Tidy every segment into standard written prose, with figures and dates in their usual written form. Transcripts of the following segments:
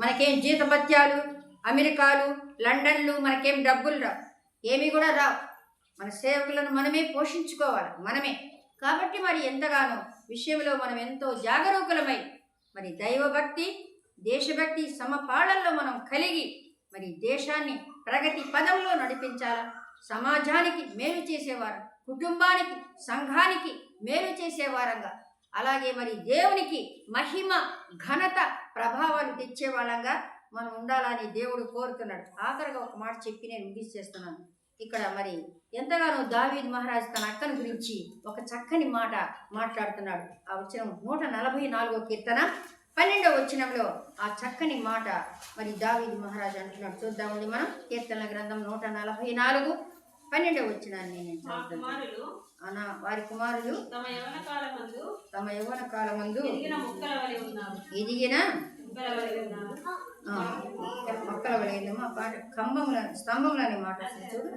మనకేం జీతభత్యాలు, అమెరికాలు, లండన్లు, మనకేం డబ్బులు రావు, ఏమీ కూడా రావు. మన సేవకులను మనమే పోషించుకోవాలి, మనమే. కాబట్టి మరి ఎంతగానో విషయంలో మనం ఎంతో జాగరూకులమై మరి దైవభక్తి, దేశభక్తి సమపాళల్లో మనం కలిగి మరి దేశాన్ని ప్రగతి పదంలో నడిపించాలా. సమాజానికి మేలు చేసేవారు, కుటుంబానికి, సంఘానికి మేలు చేసేవారంగా, అలాగే మరి దేవునికి మహిమ, ఘనత, ప్రభావాలు తెచ్చేవాళ్ళంగా మనం ఉండాలని దేవుడు కోరుతున్నాడు. ఆఖరిగా ఒక మాట చెప్పి నేను ముగిస్తున్నాను. ఇక్కడ మరి ఎంతగానో దావీదు మహారాజు తన అక్కను గురించి ఒక చక్కని మాట మాట్లాడుతున్నాడు. ఆ వచనం 144వ కీర్తన 12వ వచనంలో ఆ చక్కని మాట మరి దావీదు మహారాజు అంటున్నాడు. చూద్దామండి మనం కీర్తనల గ్రంథం 144 12వ వచనాన్ని నేను చదువుతాను. వారి కుమారులు తమ యవ్వన కాలమందు ఎదిగిన మొక్కల వలె పాట స్తంభములు అనే మాట చూడు.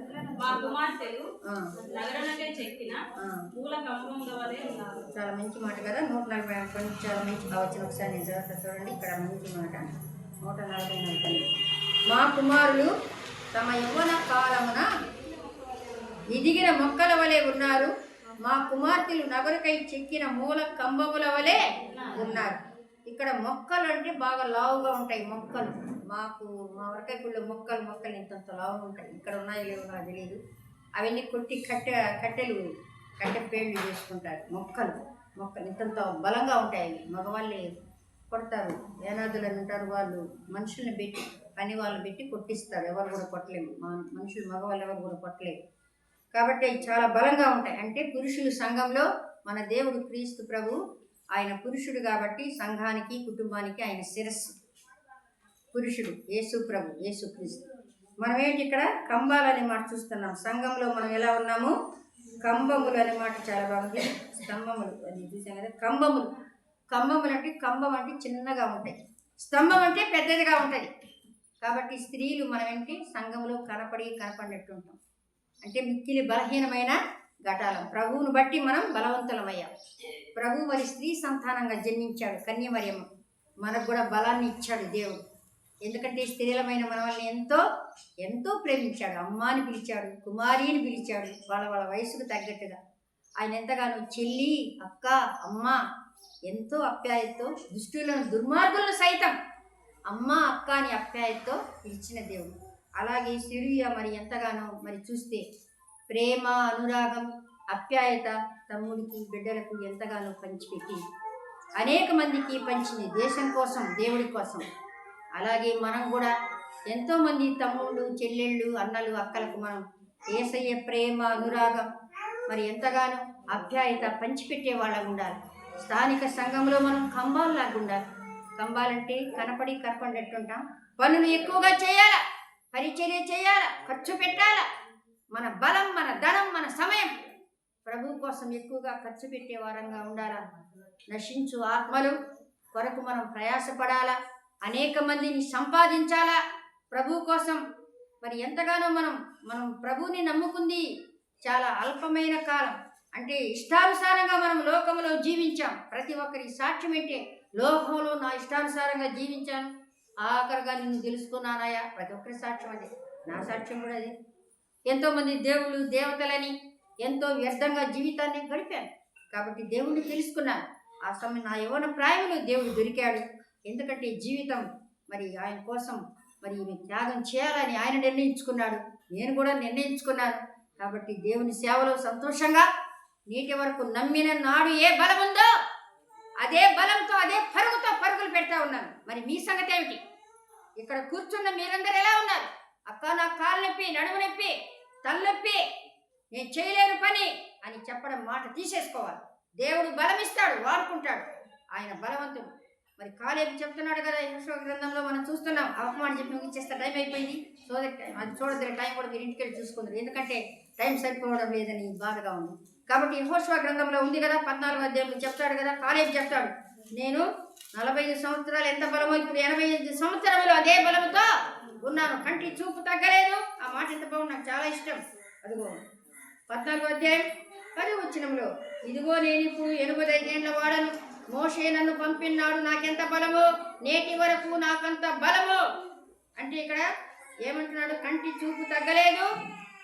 చాలా మంచి మాట కదా. 140 చాలా మంచి వచ్చిన ఒకసారి నేను చదువుతా చూడండి. ఇక్కడ మంచి మాట 144. మా కుమారులు తమ యవ్వన కాలమున ఎదిగిన మొక్కల వలె ఉన్నారు, మా కుమార్తెలు నగరుకై చెక్కిన మూల కంబముల వలె ఉన్నారు. ఇక్కడ మొక్కలు అంటే బాగా లావుగా ఉంటాయి మొక్కలు. మా వరకాయ పుల్ల మొక్కలు ఇంతంత లావుగా ఉంటాయి. ఇక్కడ ఉన్నాయో లేవో నాకు తెలియదు. అవన్నీ కొట్టి కట్టె పేళ్ళు చేసుకుంటారు. మొక్కలు ఇంతంత బలంగా ఉంటాయి. అవి మగవాళ్ళే కొడతారు, ఏనాదులని ఉంటారు వాళ్ళు. మనుషుల్ని పెట్టి, పని వాళ్ళని పెట్టి కొట్టిస్తారు. ఎవరు కూడా కొట్టలేము, మనుషులు మగవాళ్ళు ఎవరు కూడా కొట్టలేరు. కాబట్టి అవి చాలా బలంగా ఉంటాయి. అంటే పురుషులు సంఘంలో మన దేవుడు క్రీస్తు ప్రభు, ఆయన పురుషుడు కాబట్టి సంఘానికి, కుటుంబానికి ఆయన శిరస్సు. పురుషుడు యేసు ప్రభు, యేసు క్రీస్తు. మనం ఏంటి ఇక్కడ కంబాలనే మాట చూస్తున్నాం. సంఘంలో మనం ఎలా ఉన్నాము? కంబములు అనే మాట చాలా బాగుంది. స్తంభములు అది చూసాం కదా. కంబములు అంటే కంబం అంటే చిన్నగా ఉంటాయి, స్తంభం అంటే పెద్దదిగా ఉంటుంది. కాబట్టి స్త్రీలు మనం ఏంటి సంఘంలో కనపడినట్టు ఉంటాం. అంటే మిక్కిలి బలహీనమైన ఘటాలం. ప్రభువును బట్టి మనం బలవంతులమయ్యాం. ప్రభు మరి స్త్రీ సంతానంగా జన్మించాడు, కన్యమరియమ్మ. మనకు కూడా బలాన్ని ఇచ్చాడు దేవుడు. ఎందుకంటే స్త్రీలమైన మనల్ని ఎంతో ప్రేమించాడు. అమ్మాని పిలిచాడు, కుమారిని పిలిచాడు, వాళ్ళ వయసుకు తగ్గట్టుగా. ఆయన ఎంతగానో చెల్లి, అక్క, అమ్మ ఎంతో అప్యాయతతో, దుష్టులను దుర్మార్గులను సైతం అమ్మ, అక్క అని అప్యాయతతో పిలిచిన దేవుడు. అలాగే సిరియా మరి ఎంతగానో మరి చూస్తే ప్రేమ, అనురాగం, అప్యాయత తమ్ముడికి, బిడ్డలకు ఎంతగానో పంచిపెట్టి అనేక మందికి పంచింది దేశం కోసం, దేవుడి కోసం. అలాగే మనం కూడా ఎంతోమంది తమ్ముళ్ళు, చెల్లెళ్ళు, అన్నలు, అక్కలకు మనం యేసయ్య ప్రేమ, అనురాగం మరి ఎంతగానో అప్యాయత పంచిపెట్టే వాళ్ళగా ఉండాలి. స్థానిక సంఘంలో మనం కంబాల్లాగా ఉండాలి. కంబాలంటే కనపడినట్టుంటాం. పనులు ఎక్కువగా చేయాలా, పరిచర్య చేయాలా, ఖర్చు పెట్టాలా. మన బలం, మన ధనం, మన సమయం ప్రభు కోసం ఎక్కువగా ఖర్చు పెట్టే వారంగా ఉండాలా. నశించు ఆత్మలు కొరకు మనం ప్రయాసపడాలా. అనేక మందిని సంపాదించాలా ప్రభు కోసం. మరి ఎంతగానో మనం ప్రభువుని నమ్ముకుంది చాలా అల్పమైన కాలం. అంటే ఇష్టానుసారంగా మనం లోకంలో జీవించాం. ప్రతి ఒక్కరి సాక్ష్యం ఏంటే, లోకంలో నా ఇష్టానుసారంగా జీవించాను, ఆఖరిగా నిన్ను తెలుసుకున్నానయా. ప్రతి ఒక్కరి సాక్ష్యం అదే, నా సాక్ష్యం కూడా అదే. ఎంతోమంది దేవుళ్ళు, దేవతలని ఎంతో వ్యర్థంగా జీవితాన్ని గడిపాను. కాబట్టి దేవుణ్ణి తెలుసుకున్నాను. ఆ సమయం నా యవ్వన ప్రాయంలో దేవుడు దొరికాడు. ఎందుకంటే జీవితం మరి ఆయన కోసం మరి త్యాగం చేయాలని ఆయన నిర్ణయించుకున్నాడు, నేను కూడా నిర్ణయించుకున్నాను. కాబట్టి దేవుని సేవలో సంతోషంగా నీటి వరకు నమ్మిన నాడు ఏ బలం ఉందో అదే బలంతో, అదే పరుగులు పెడతా ఉన్నాను. మరి మీ సంగతి ఏమిటి? ఇక్కడ కూర్చున్న మీరందరూ ఎలా ఉన్నారు? అక్క, నా కాలు నొప్పి, నడుము నొప్పి, తలనొప్పి, నేను చేయలేను పని అని చెప్పడం మాట తీసేసుకోవాలి. దేవుడు బలం ఇస్తాడు, వాడుకుంటాడు. ఆయన బలవంతుడు. మరి కాలేబు చెప్తున్నాడు కదా, యెహోషువ గ్రంథంలో మనం చూస్తున్నాం. అవమానం చెప్పి ముగించేస్తే టైం అయిపోయింది. అది చూడద్దు, టైం కూడా మీరు ఇంటికి వెళ్ళి చూసుకుంటారు. ఎందుకంటే టైం సరిపోవడం లేదని బాధగా ఉంది. కాబట్టి యెహోషువ గ్రంథంలో ఉంది కదా, 14వ అధ్యాయంలో చెప్తాడు కదా, కాలేబు చెప్తాడు, నేను 45 సంవత్సరాలు ఎంత బలమో ఇప్పుడు 85 సంవత్సరములు అదే బలముతో ఉన్నాను, కంటి చూపు తగ్గలేదు. ఆ మాట ఎంత బాగుంది, నాకు చాలా ఇష్టం. అదిగో 14వ అధ్యాయం 10వ వచనంలో, ఇదిగో నేను ఇప్పుడు 85 ఏళ్ల వాడను, మోషే నన్ను పంపినాడు, నాకెంత బలము, నేటి వరకు నాకంత బలము. అంటే ఇక్కడ ఏమంటున్నాడు? కంటి చూపు తగ్గలేదు,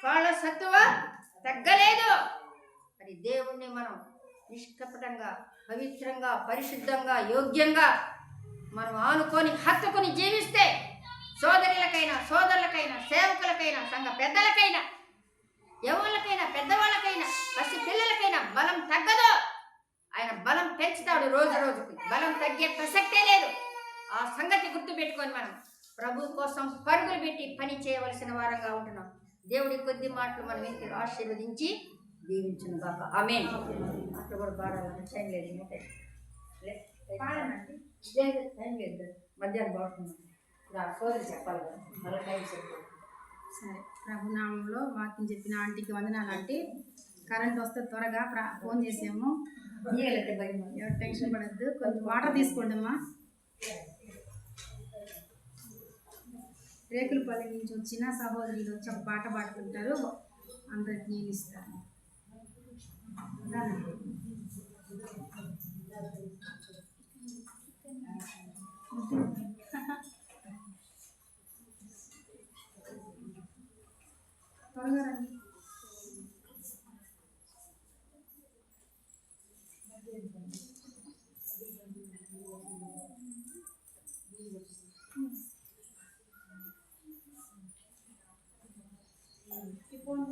కాళ్ళ సత్తువ తగ్గలేదు. మరి దేవుణ్ణి మనం నిష్కపటంగా, పవిత్రంగా, పరిశుద్ధంగా, యోగ్యంగా మనం ఆనుకొని హత్తుకొని జీవిస్తే సోదరులకైనా, సేవకులకైనా, సంఘ పెద్దలకైనా, ఎవరికైనా, పెద్దవాళ్ళకైనా, పసి పిల్లలకైనా బలం తగ్గదు. ఆయన బలం పెంచుతాడు రోజు రోజుకి. బలం తగ్గే ప్రసక్తే లేదు. ఆ సంగతి గుర్తుపెట్టుకొని మనం ప్రభు కోసం పరుగులు పెట్టి పని చేయవలసిన వారంగా ఉంటున్నాం. దేవుడి కొద్ది మాటలు మనం ఇంటికి ఆశీర్వదించి దీవించును గాక. ఆమేన్. అట్లా కూడా పాడాలని టైం లేదు, పాడనండి, టైం లేదు, మధ్యాహ్నం బాగుంటున్నాం. సోదరి చెప్పాలి కదా, మళ్ళీ టైం చెప్పాలి. సరే, ప్రభునామంలో వాక్యం చెప్పిన ఆంటీకి వందనాలు. ఆంటీ కరెంట్ వస్తే త్వరగా ఫోన్ చేసాము, ఎవరు టెన్షన్ పడద్దు. కొంచెం వాటర్ తీసుకోండి అమ్మా. రేకులపల్లి నుంచి వచ్చిన సహోదరులు వచ్చి ఒక పాట పాడుతుంటారు, అందరికి నేను ఇస్తాను. త్వరగా రండి. ఫోన్